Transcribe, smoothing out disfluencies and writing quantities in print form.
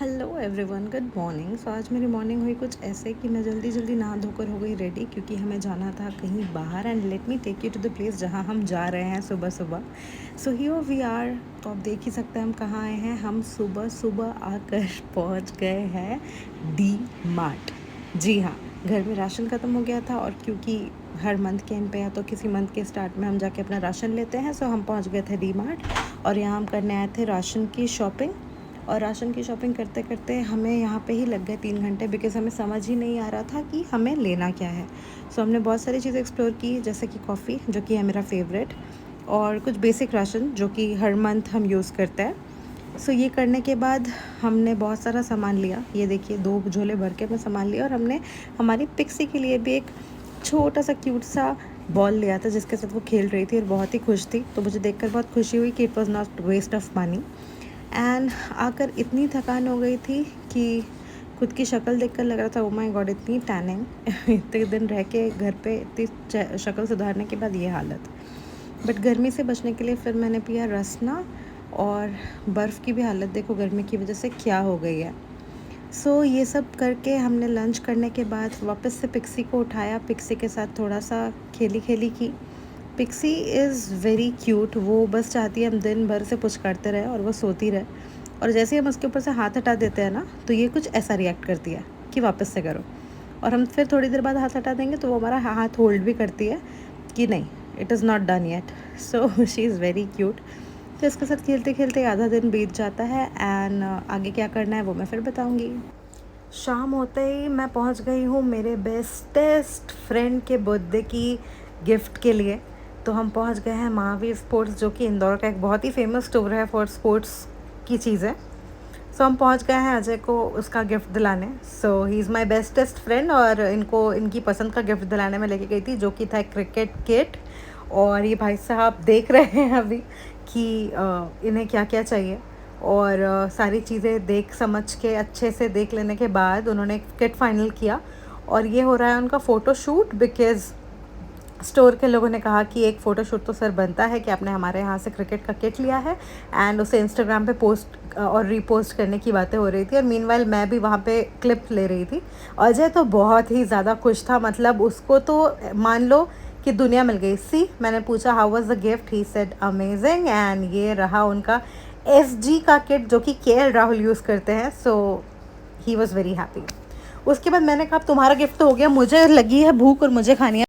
Hello everyone, good morning. So आज मेरी morning हुई कुछ ऐसे कि मैं जल्दी जल्दी नहा धोकर हो गई रेडी, क्योंकि हमें जाना था कहीं बाहर। And let me take you to the place जहाँ हम जा रहे हैं सुबह सुबह। So here we are. तो आप देख ही सकते हैं हम कहाँ आए हैं। हम सुबह सुबह आकर पहुँच गए हैं डी मार्ट। जी हाँ, घर में राशन ख़त्म हो गया था, और क्योंकि हर मंथ के एंड पे या तो किसी मंथ के स्टार्ट में हम जाके अपना राशन लेते हैं, सो हम पहुँच गए थे डी मार्ट। और यहाँ हम करने आए थे राशन की शॉपिंग। और राशन की शॉपिंग करते करते हमें यहाँ पे ही लग गए 3 घंटे, बिकॉज़ हमें समझ ही नहीं आ रहा था कि हमें लेना क्या है। सो हमने बहुत सारी चीज़ें एक्सप्लोर की, जैसे कि कॉफ़ी, जो कि है मेरा फेवरेट, और कुछ बेसिक राशन जो कि हर मंथ हम यूज़ करते हैं। सो ये करने के बाद हमने बहुत सारा सामान लिया। ये देखिए, 2 झोले भर के मैं सामान लिया। और हमने हमारी पिक्सी के लिए भी एक छोटा सा क्यूट सा बॉल लिया था, जिसके साथ वो खेल रही थी और बहुत ही खुश थी। तो मुझे देखकर बहुत खुशी हुई कि it was not waste of money. And आकर इतनी थकान हो गई थी कि खुद की शक्ल देखकर लग रहा था, ओ माय गॉड, इतनी टैनिंग इतने दिन रह के घर पे इतनी शक्ल सुधारने के बाद ये हालत। बट गर्मी से बचने के लिए फिर मैंने पिया रसना। और बर्फ़ की भी हालत देखो गर्मी की वजह से क्या हो गई है। सो ये सब करके हमने लंच करने के बाद वापस से पिक्सी को उठाया। पिक्सी के साथ थोड़ा सा खेली खेली की। Pixie is very cute. वो बस चाहती है हम दिन भर से पुश करते रहे और वो सोती रहे। और जैसे ही हम उसके ऊपर से हाथ हटा देते हैं ना, तो ये कुछ ऐसा रिएक्ट करती है कि वापस से करो। और हम फिर थोड़ी देर बाद हाथ हटा देंगे तो वो हमारा हाथ होल्ड भी करती है कि नहीं, it is not done yet. So she is very cute. तो इसके साथ खेलते खेलते आधा दिन बीत जाता है। एंड आगे क्या करना है वो मैं फिर बताऊँगी। शाम होते ही मैं पहुंच गई हूँ मेरे बेस्टेस्ट फ्रेंड के बर्थडे की गिफ्ट के लिए। तो हम पहुंच गए हैं महावीर स्पोर्ट्स, जो कि इंदौर का एक बहुत ही फेमस स्टोर है फॉर स्पोर्ट्स की चीज़ें। सो हम पहुंच गए हैं अजय को उसका गिफ्ट दिलाने। So he is my bestest friend, और इनको इनकी पसंद का गिफ्ट दिलाने में लेके गई थी, जो कि था क्रिकेट किट। और ये भाई साहब देख रहे हैं अभी कि इन्हें क्या क्या चाहिए। और सारी चीज़ें देख समझ के अच्छे से देख लेने के बाद उन्होंने किट फाइनल किया। और ये हो रहा है उनका फ़ोटोशूट, बिकॉज़ स्टोर के लोगों ने कहा कि एक फ़ोटोशूट तो सर बनता है कि आपने हमारे यहाँ से क्रिकेट का किट लिया है। एंड उसे इंस्टाग्राम पे पोस्ट और रीपोस्ट करने की बातें हो रही थी। और मीनवाइल मैं भी वहाँ पे क्लिप ले रही थी। अजय तो बहुत ही ज़्यादा खुश था, मतलब उसको तो मान लो कि दुनिया मिल गई। सी, मैंने पूछा how was the gift, he said amazing. And ये रहा उनका SG का किट, जो कि KL राहुल यूज़ करते हैं। सो ही वॉज़ वेरी हैप्पी। उसके बाद मैंने कहा, तुम्हारा गिफ्ट तो हो गया, मुझे लगी है भूख और मुझे खानी है